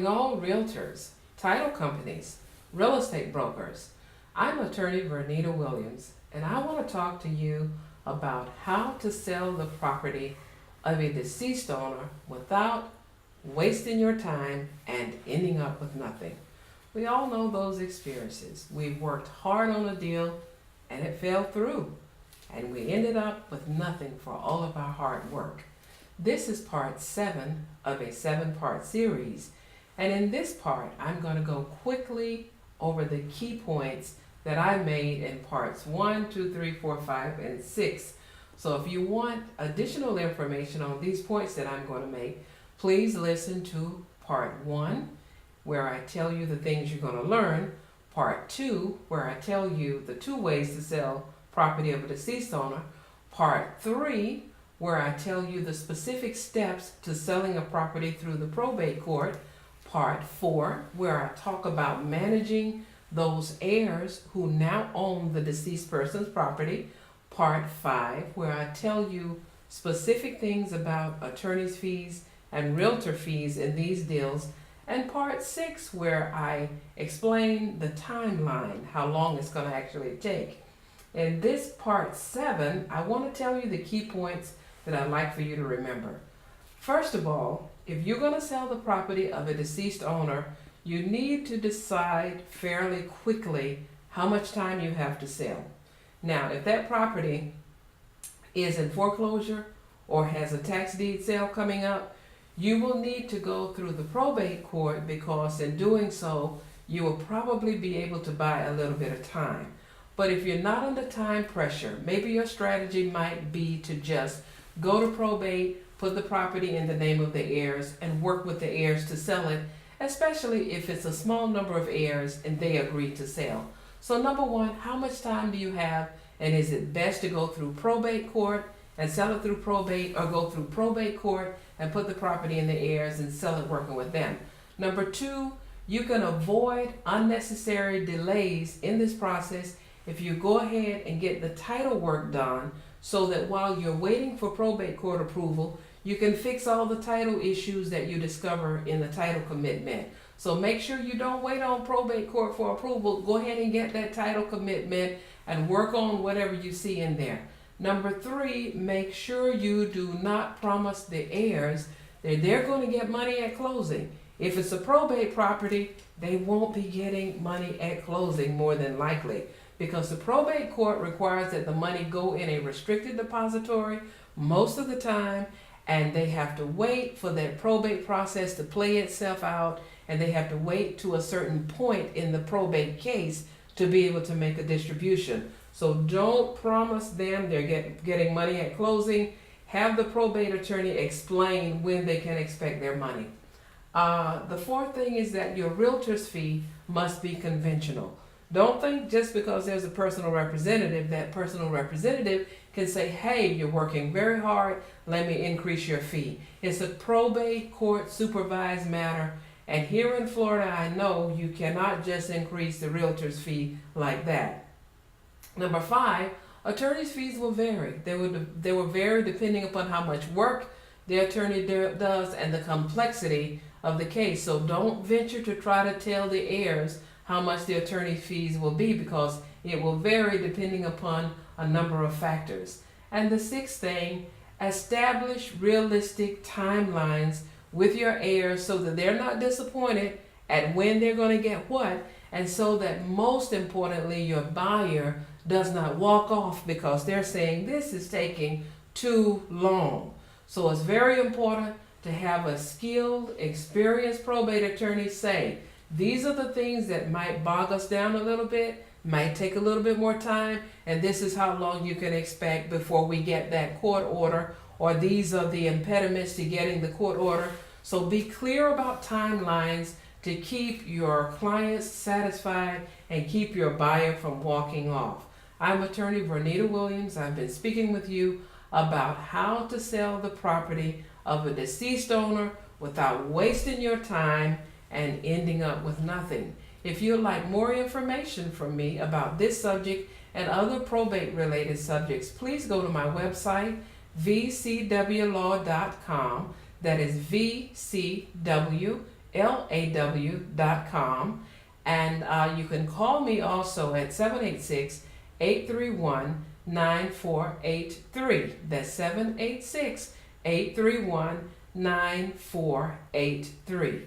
calling all realtors, title companies, real estate brokers. I'm attorney Vernita Williams, and I want to talk to you about how to sell the property of a deceased owner without wasting your time and ending up with nothing. We all know those experiences. We worked hard on a deal and it fell through, and we ended up with nothing for all of our hard work. This is part 7 of a 7-part series, and in this part I'm going to go quickly over the key points that I made in parts 1, 2, 3, 4, 5, and 6. So if you want additional information on these points that I'm going to make, please listen to part 1, where I tell you the things you're going to learn, part 2, where I tell you the 2 ways to sell property of a deceased owner, part 3, where I tell you the specific steps to selling a property through the probate court, part 4, where I talk about managing those heirs who now own the deceased person's property, part 5, where I tell you specific things about attorney's fees and realtor fees in these deals, and part 6, where I explain the timeline, how long it's going to actually take. In this part 7, I want to tell you the key points that I'd like for you to remember. First of all, if you're going to sell the property of a deceased owner, you need to decide fairly quickly how much time you have to sell. Now, if that property is in foreclosure or has a tax deed sale coming up, you will need to go through the probate court, because in doing so, you will probably be able to buy a little bit of time. But if you're not under time pressure, maybe your strategy might be to just go to probate, put the property in the name of the heirs, and work with the heirs to sell it, especially if it's a small number of heirs and they agree to sell. So number 1, how much time do you have, and is it best to go through probate court and sell it through probate, or go through probate court and put the property in the heirs and sell it working with them? Number 2, you can avoid unnecessary delays in this process if you go ahead and get the title work done, so that while you're waiting for probate court approval, you can fix all the title issues that you discover in the title commitment. So make sure you don't wait on probate court for approval. Go ahead and get that title commitment and work on whatever you see in there. Number 3, make sure you do not promise the heirs that they're going to get money at closing. If it's a probate property, they won't be getting money at closing more than likely, because the probate court requires that the money go in a restricted depository most of the time, and they have to wait for that probate process to play itself out, and they have to wait to a certain point in the probate case to be able to make a distribution. So don't promise them they're getting money at closing. Have the probate attorney explain when they can expect their money. The 4th thing is that your realtor's fee must be conventional. Don't think just because there's a personal representative, that personal representative can say, hey, you're working very hard, let me increase your fee. It's a probate court supervised matter, and here in Florida, I know you cannot just increase the realtor's fee like that. Number 5, attorney's fees will vary. They will vary depending upon how much work the attorney does and the complexity of the case. So don't venture to try to tell the heirs how much the attorney fees will be, because it will vary depending upon a number of factors. And the 6th thing, establish realistic timelines with your heirs so that they're not disappointed at when they're going to get what, and so that, most importantly, your buyer does not walk off because they're saying this is taking too long. So it's very important to have a skilled, experienced probate attorney say, these are the things that might bog us down a little bit, might take a little bit more time, and this is how long you can expect before we get that court order, or these are the impediments to getting the court order. So be clear about timelines to keep your clients satisfied and keep your buyer from walking off. I'm attorney Vernita Williams. I've been speaking with you about how to sell the property of a deceased owner without wasting your time and ending up with nothing. If you'd like more information from me about this subject and other probate related subjects, please go to my website, vcwlaw.com. That is VCW law.com. And you can call me also at 786-831-9483. That's 786-831-9483.